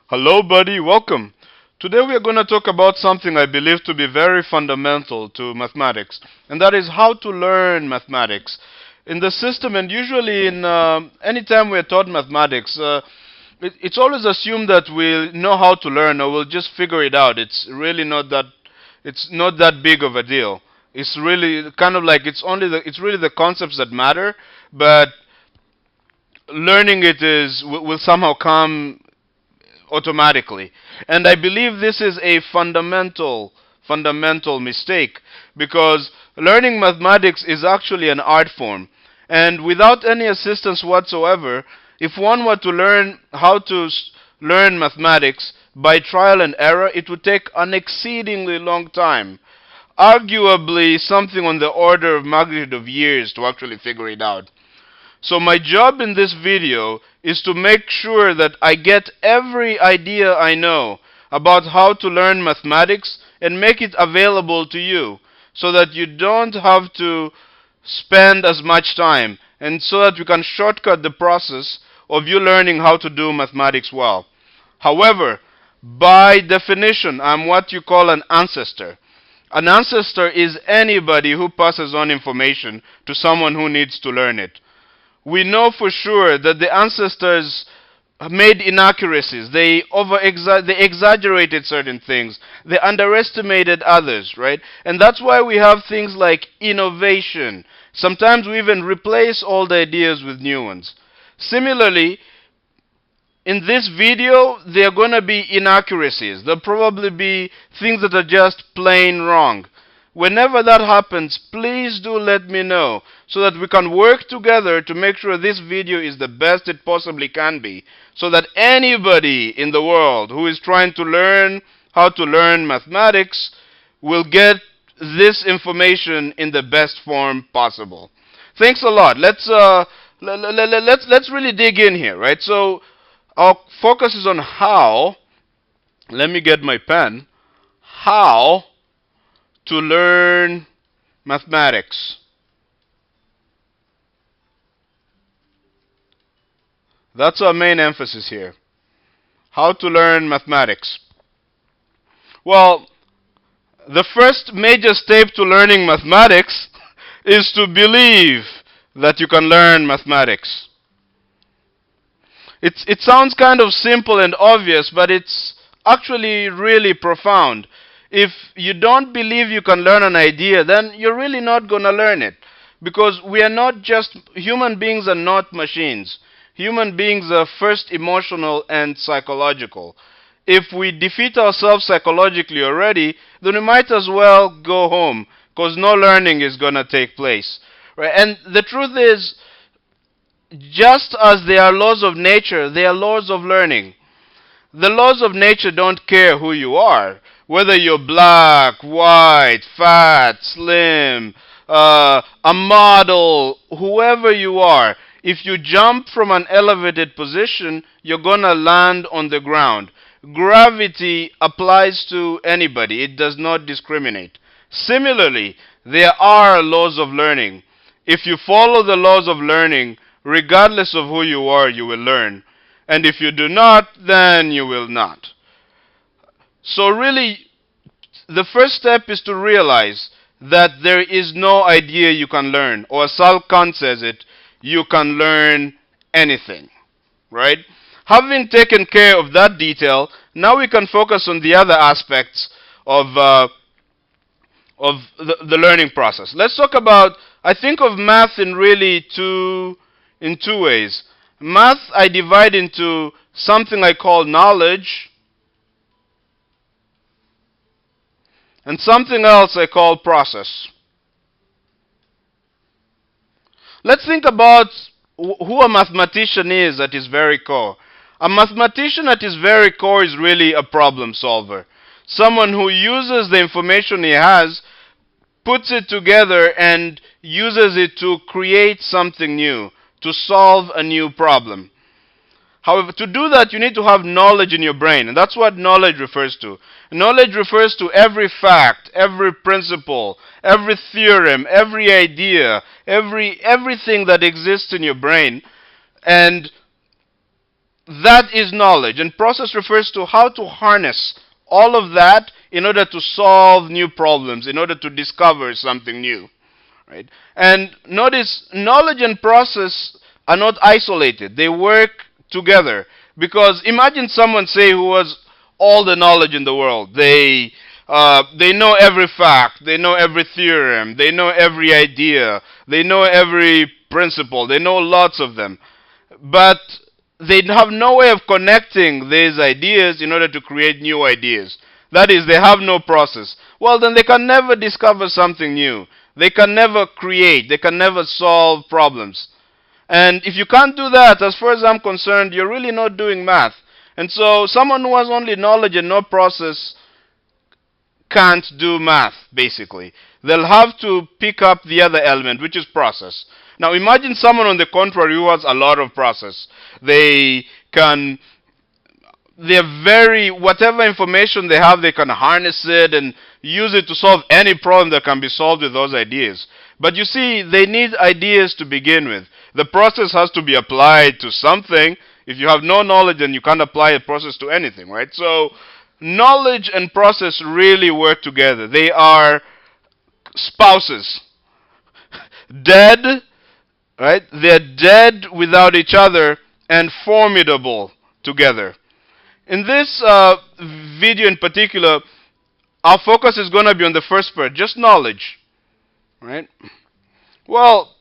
Hello, buddy. Welcome. Today we are going to talk about something I believe to be very fundamental to mathematics, and that is how to learn mathematics. In the system, and usually in any time we are taught mathematics, it's always assumed that we'll know how to learn or we'll just figure it out. It's really not that. It's not that big of a deal. It's really kind of like it's really the concepts that matter, but learning it will somehow come automatically. And I believe this is a fundamental mistake because learning mathematics is actually an art form. And without any assistance whatsoever, if one were to learn how to learn mathematics by trial and error, it would take an exceedingly long time. Arguably something on the order of magnitude of years to actually figure it out. So my job in this video is to make sure that I get every idea I know about how to learn mathematics and make it available to you so that you don't have to spend as much time and so that we can shortcut the process of you learning how to do mathematics well. However, by definition, I'm what you call an ancestor. An ancestor is anybody who passes on information to someone who needs to learn it. We know for sure that the ancestors made inaccuracies. They exaggerated certain things. They underestimated others, right? And that's why we have things like innovation. Sometimes we even replace old ideas with new ones. Similarly, in this video, there are going to be inaccuracies. There'll probably be things that are just plain wrong. Whenever that happens, please do let me know so that we can work together to make sure this video is the best it possibly can be, so that anybody in the world who is trying to learn how to learn mathematics will get this information in the best form possible. Thanks a lot. Let's really dig in here, right? So our focus is on how. Let me get my pen. How to learn mathematics. That's our main emphasis here. How to learn mathematics. Well, the first major step to learning mathematics is to believe that you can learn mathematics. It sounds kind of simple and obvious, but it's actually really profound. If you don't believe you can learn an idea, then you're really not going to learn it. Because we are not just, human beings are not machines. Human beings are first emotional and psychological. If we defeat ourselves psychologically already, then we might as well go home, because no learning is going to take place. Right? And the truth is, just as there are laws of nature, there are laws of learning. The laws of nature don't care who you are. Whether you're black, white, fat, slim, a model, whoever you are, if you jump from an elevated position, you're gonna land on the ground. Gravity applies to anybody. It does not discriminate. Similarly, there are laws of learning. If you follow the laws of learning, regardless of who you are, you will learn. And if you do not, then you will not. So really, the first step is to realize that there is no idea you can learn. Or as Sal Khan says it, you can learn anything. Right? Having taken care of that detail, now we can focus on the other aspects of the learning process. Let's talk about, I think of math in really in two ways. Math I divide into something I call knowledge and something else I call process. Let's think about who a mathematician is at his very core. A mathematician at his very core is really a problem solver. Someone who uses the information he has, puts it together, and uses it to create something new, to solve a new problem. However, to do that, you need to have knowledge in your brain, and that's what knowledge refers to. Knowledge refers to every fact, every principle, every theorem, every idea, everything that exists in your brain. And that is knowledge. And process refers to how to harness all of that in order to solve new problems, in order to discover something new. Right? And notice, knowledge and process are not isolated. They work together. Because imagine someone, say, who has all the knowledge in the world. They know every fact. They know every theorem. They know every idea. They know every principle. They know lots of them. But they have no way of connecting these ideas in order to create new ideas. That is, they have no process. Well, then they can never discover something new. They can never create. They can never solve problems. And if you can't do that, as far as I'm concerned, you're really not doing math. And so someone who has only knowledge and no process can't do math, basically. They'll have to pick up the other element, which is process. Now imagine someone on the contrary who has a lot of process. They can, they're very, whatever information they have, they can harness it and use it to solve any problem that can be solved with those ideas. But you see, they need ideas to begin with. The process has to be applied to something. If you have no knowledge, then you can't apply a process to anything, right? So knowledge and process really work together. They are spouses. Dead, right? They're dead without each other and formidable together. In this video in particular, our focus is going to be on the first part, just knowledge, right? Well,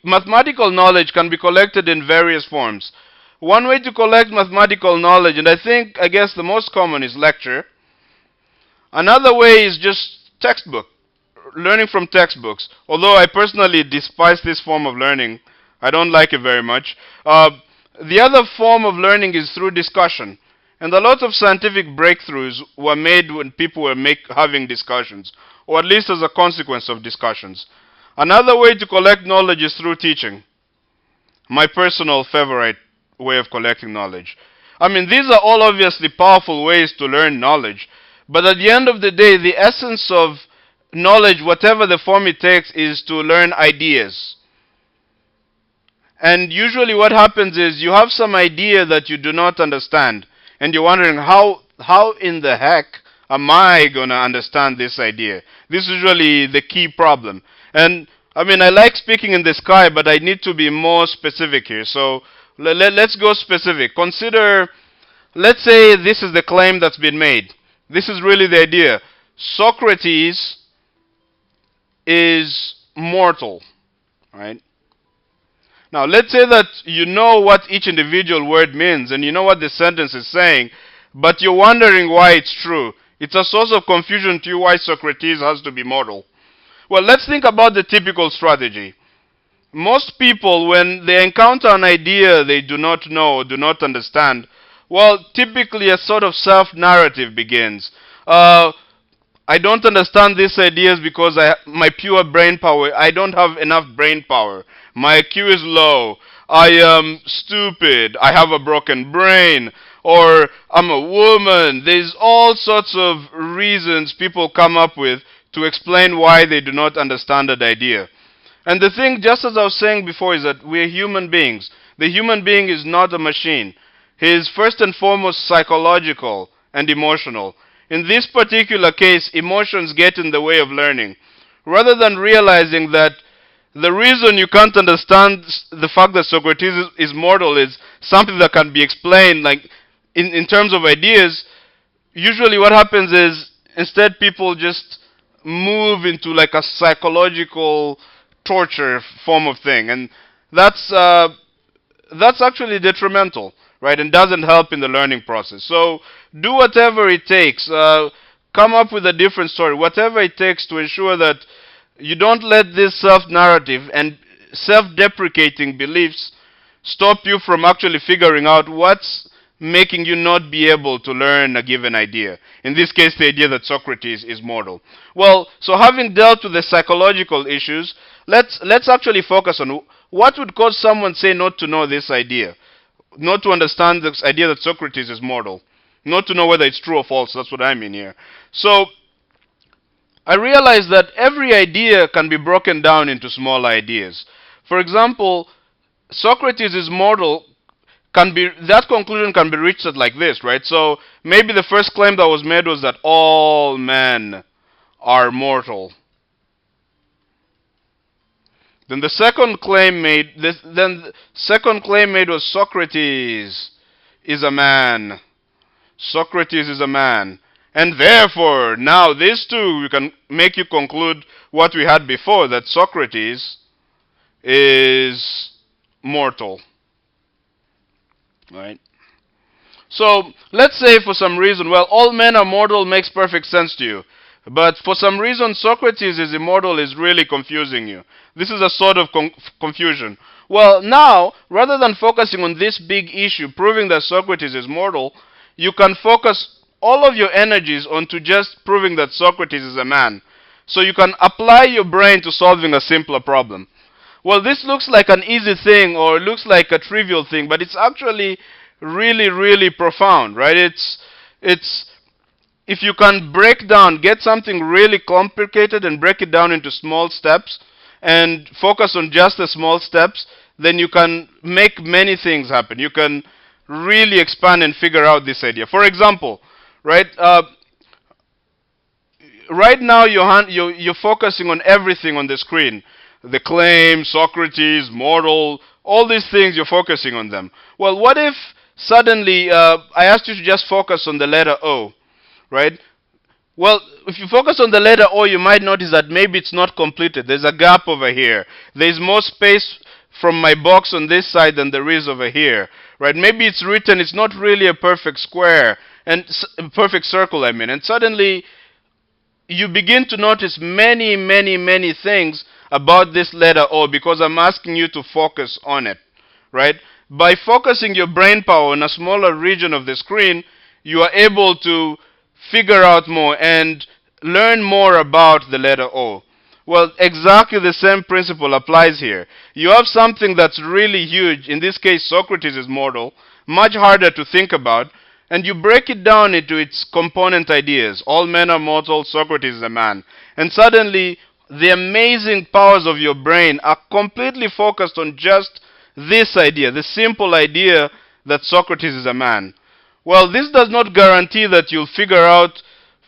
mathematical knowledge can be collected in various forms. One way to collect mathematical knowledge, and I guess the most common, is lecture. Another way is just textbook, learning from textbooks. Although I personally despise this form of learning, I don't like it very much. The other form of learning is through discussion. And a lot of scientific breakthroughs were made when people were having discussions, or at least as a consequence of discussions. Another way to collect knowledge is through teaching. My personal favorite way of collecting knowledge. I mean, these are all obviously powerful ways to learn knowledge. But at the end of the day, the essence of knowledge, whatever the form it takes, is to learn ideas. And usually what happens is you have some idea that you do not understand. And you're wondering, how in the heck am I going to understand this idea? This is usually the key problem. And I mean, I like speaking in the sky, but I need to be more specific here. So let's go specific. Consider, let's say this is the claim that's been made. This is really the idea. Socrates is mortal, right? Now, let's say that you know what each individual word means and you know what the sentence is saying, but you're wondering why it's true. It's a source of confusion to you why Socrates has to be mortal. Well, let's think about the typical strategy. Most people, when they encounter an idea they do not know or do not understand, well, typically a sort of self-narrative begins. I don't understand these ideas because my pure brain power, I don't have enough brain power. My IQ is low. I am stupid. I have a broken brain. Or I'm a woman. There's all sorts of reasons people come up with to explain why they do not understand that idea. And the thing, just as I was saying before, is that we're human beings. The human being is not a machine. He is first and foremost psychological and emotional. In this particular case, emotions get in the way of learning. Rather than realizing that the reason you can't understand the fact that Socrates is mortal is something that can be explained, like in terms of ideas, usually what happens is instead people just move into like a psychological torture form of thing, and that's actually detrimental, right, and doesn't help in the learning process. So do whatever it takes. Come up with a different story, whatever it takes to ensure that you don't let this self-narrative and self-deprecating beliefs stop you from actually figuring out what's making you not be able to learn a given idea. In this case, the idea that Socrates is mortal. Well, so having dealt with the psychological issues, let's actually focus on what would cause someone, say, not to know this idea, not to understand this idea that Socrates is mortal, not to know whether it's true or false. That's what I mean here. So I realized that every idea can be broken down into small ideas. For example, Socrates is mortal can be, that conclusion can be reached at like this, right? So maybe the first claim that was made was that all men are mortal. Then the second claim made second claim made was Socrates is a man. Socrates is a man. And therefore, now these two we can make you conclude what we had before, that Socrates is mortal. Right? So let's say for some reason, well, all men are mortal makes perfect sense to you. But for some reason, Socrates is immortal is really confusing you. This is a sort of confusion. Well, now, rather than focusing on this big issue, proving that Socrates is mortal, you can focus all of your energies onto just proving that Socrates is a man. So you can apply your brain to solving a simpler problem. Well, this looks like an easy thing or looks like a trivial thing, but it's actually really, really profound, right? It's if you can break down, get something really complicated and break it down into small steps and focus on just the small steps, then you can make many things happen. You can really expand and figure out this idea. For example, right? Right now you're focusing on everything on the screen. The claim, Socrates, mortal, all these things, you're focusing on them. Well, what if suddenly I asked you to just focus on the letter O, right? Well, if you focus on the letter O, you might notice that maybe it's not completed. There's a gap over here. There's more space from my box on this side than there is over here, right? Maybe it's written, it's not really a perfect square, and perfect circle, I mean. And suddenly, you begin to notice many, many, many things about this letter O because I'm asking you to focus on it, right? By focusing your brain power on a smaller region of the screen, you are able to figure out more and learn more about the letter O. Well, exactly the same principle applies here. You have something that's really huge, in this case Socrates is mortal, much harder to think about, and you break it down into its component ideas. All men are mortal, Socrates is a man. And suddenly, the amazing powers of your brain are completely focused on just this idea, the simple idea that Socrates is a man. Well, this does not guarantee that you'll figure out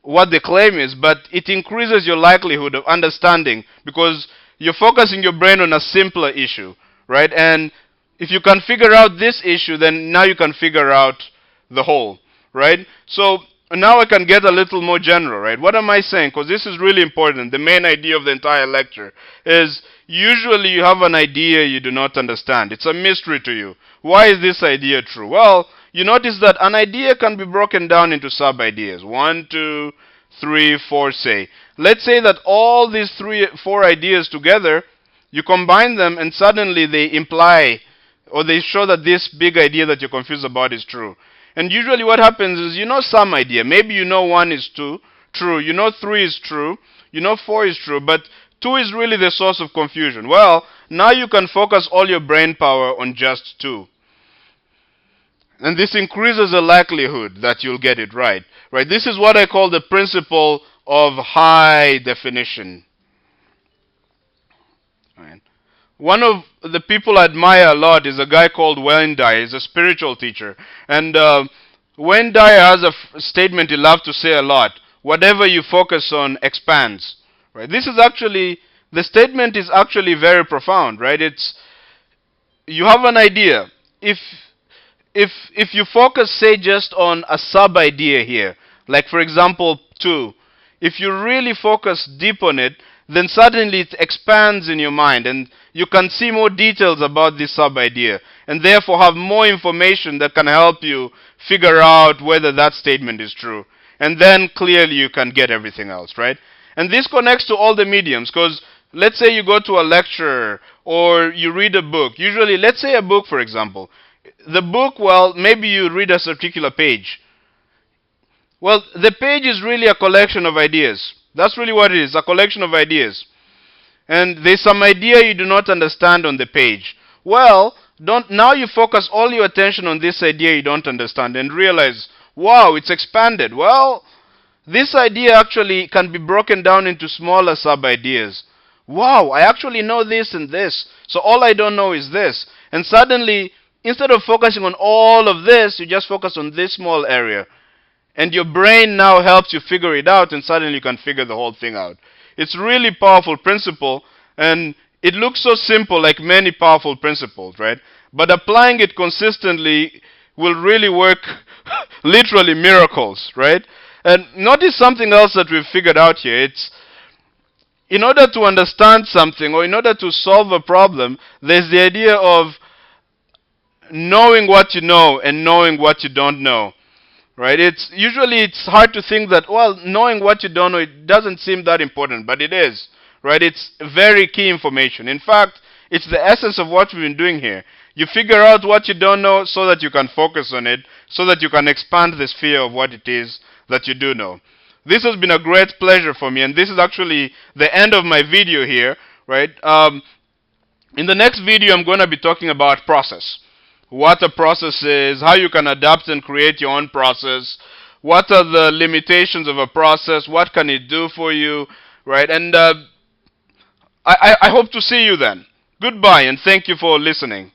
what the claim is, but it increases your likelihood of understanding because you're focusing your brain on a simpler issue, right? And if you can figure out this issue, then now you can figure out the whole, right? So now I can get a little more general, right? What am I saying? Because this is really important. The main idea of the entire lecture is usually you have an idea you do not understand. It's a mystery to you. Why is this idea true? Well, you notice that an idea can be broken down into sub-ideas. 1, 2, 3, 4, say. Let's say that all these 4 ideas together, you combine them and suddenly they imply or they show that this big idea that you're confused about is true. And usually what happens is you know some idea. Maybe you know 1 is true. You know 3 is true. You know 4 is true. But 2 is really the source of confusion. Well, now you can focus all your brain power on just 2. And this increases the likelihood that you'll get it right. Right? This is what I call the principle of high definition. Right. One of the people I admire a lot is a guy called Wayne Dyer. He's a spiritual teacher. And Wayne Dyer has a statement he loves to say a lot. Whatever you focus on expands. Right? This is actually, the statement is actually very profound, right? It's, you have an idea. If you focus, say, just on a sub-idea here, like for example 2, if you really focus deep on it, then suddenly it expands in your mind and you can see more details about this sub-idea and therefore have more information that can help you figure out whether that statement is true. And then clearly you can get everything else, right? And this connects to all the mediums because let's say you go to a lecture or you read a book. Usually, let's say a book, for example. The book, well, maybe you read a particular page. Well, the page is really a collection of ideas. That's really what it is, a collection of ideas. And there's some idea you do not understand on the page. Well, now you focus all your attention on this idea you don't understand and realize, wow, it's expanded. Well, this idea actually can be broken down into smaller sub-ideas. wow, I actually know this and this. So all I don't know is this. And suddenly, instead of focusing on all of this, you just focus on this small area. And your brain now helps you figure it out, and suddenly you can figure the whole thing out. It's really powerful principle, and it looks so simple, like many powerful principles, right? But applying it consistently will really work literally miracles, right? And notice something else that we've figured out here. It's in order to understand something or in order to solve a problem, there's the idea of knowing what you know and knowing what you don't know. Right? It's hard to think that, well, knowing what you don't know, it doesn't seem that important, but it is. Right? It's very key information. In fact, it's the essence of what we've been doing here. You figure out what you don't know so that you can focus on it, so that you can expand the sphere of what it is that you do know. This has been a great pleasure for me, and this is actually the end of my video here, right? In the next video, I'm going to be talking about process. What a process is, how you can adapt and create your own process, what are the limitations of a process, what can it do for you, right? And I hope to see you then. Goodbye, and thank you for listening.